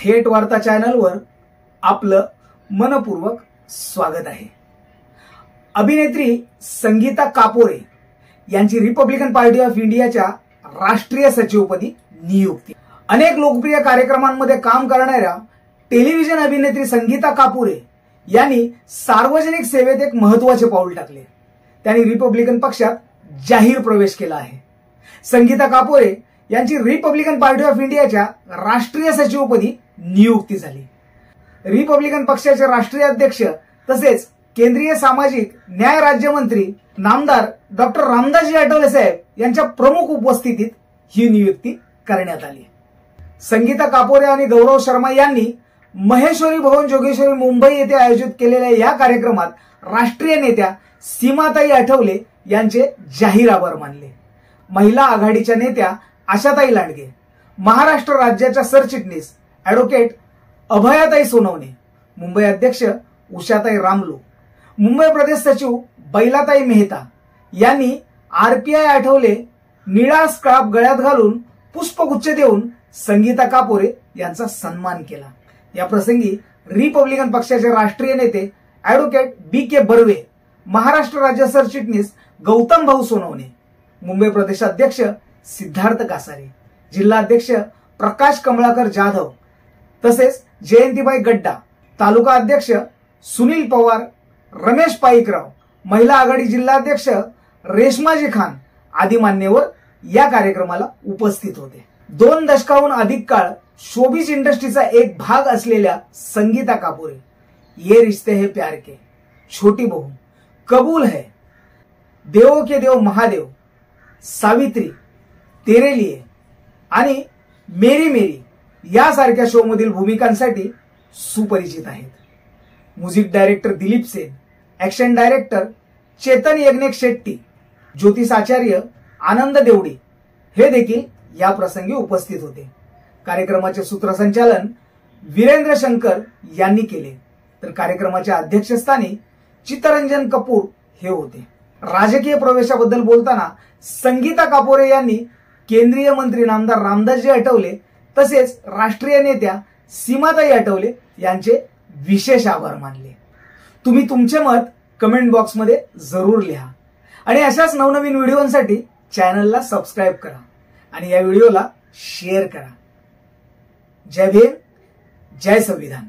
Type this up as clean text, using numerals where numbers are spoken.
थेट वार्ता चॅनलवर आपलं मनपूर्वक स्वागत आहे। अभिनेत्री संगीता कापोरे यांची रिपब्लिकन पार्टी ऑफ इंडियाच्या राष्ट्रीय सचिवपदी नियुक्ती। अनेक लोकप्रिय कार्यक्रमांमध्ये काम करणाऱ्या टेलिव्हिजन अभिनेत्री संगीता कापोरे यांनी सार्वजनिक सेवेत एक महत्त्वाचे पाऊल टाकले। त्यांनी रिपब्लिकन पक्षात जाहीर प्रवेश केला आहे। संगीता कापोरे यांची रिपब्लिकन पार्टी ऑफ इंडियाच्या राष्ट्रीय सचिवपदी नियुक्ती झाली। रिपब्लिकन पक्षाचे राष्ट्रीय अध्यक्ष तसेच केंद्रीय सामाजिक न्याय राज्यमंत्री नामदार डॉक्टर रामदासजी आठवले साहेब यांच्या प्रमुख उपस्थितीत ही नियुक्ती करण्यात आली। संगीता कापोरे आणि गौरव शर्मा यांनी महेश्वरी भवन जोगेश्वरी मुंबई येथे आयोजित केलेल्या या कार्यक्रमात राष्ट्रीय नेत्या सीमाताई आठवले यांचे जाहीर आभार मानले। महिला आघाडीच्या नेत्या आशाताई लांडगे, महाराष्ट्र राज्याच्या सरचिटणीस ॲडव्होकेट अभयाताई सोनवणे, मुंबई अध्यक्ष उषाताई रामलू, मुंबई प्रदेश सचिव बैलाताई मेहता यांनी आरपीआय आठवले निळा स्कार्फ गळ्यात घालून पुष्पगुच्छ देऊन संगीता कापोरे यांचा सन्मान केला। या प्रसंगी रिपब्लिकन पक्षाचे राष्ट्रीय नेते ॲडव्होकेट बी.के. बर्वे, महाराष्ट्र राज्य सरचिटणीस गौतम भाऊ सोनवणे, मुंबई प्रदेश अध्यक्ष सिद्धार्थ कासारे, जिल्हाध्यक्ष प्रकाश कमळाकर जाधव तसेच जयंतीबाई गड्डा, तालुका अध्यक्ष सुनील पवार, रमेश पाईकराव, महिला आघाडी जिल्हाध्यक्ष रेशमाजी खान आदी मान्यवर या कार्यक्रमाला उपस्थित होते। 2 दशकाहून अधिक काळ शोबिज इंडस्ट्रीचा एक भाग असलेल्या संगीता कापोरे ये रिश्ते है प्यार के, छोटी बहू, कबूल है, देवों के देव महादेव, सावित्री, तेरे लिए आणि मेरी मेरी यासारख्या शो मधील भूमिकांसाठी सुपरिचित आहेत। Music director Dilip Sen, action director Chetan Yagnesh Shetty, ज्योतिष आचार्य आनंद देवडी हे देखील या प्रसंगी उपस्थित होते। कार्यक्रमाचे सूत्रसंचालन वीरेंद्र शंकर यांनी केले, तर कार्यक्रमाच्या अध्यक्षस्थानी चित्तरंजन कपूर हे होते। राजकीय प्रवेशाबद्दल बोलताना संगीता कापोरे यांनी केंद्रीय मंत्री नामदार रामदासजी आठवले तसेच राष्ट्रीय नेत्या सीमाताई आठवले यांचे विशेष आभार मानले। तुम्ही तुमचे मत कमेंट बॉक्समध्ये जरूर लिहा आणि अशाच नवनवीन व्हिडिओंसाठी चॅनलला सबस्क्राइब करा आणि या व्हिडिओला शेअर करा। जय भीम, जय संविधान।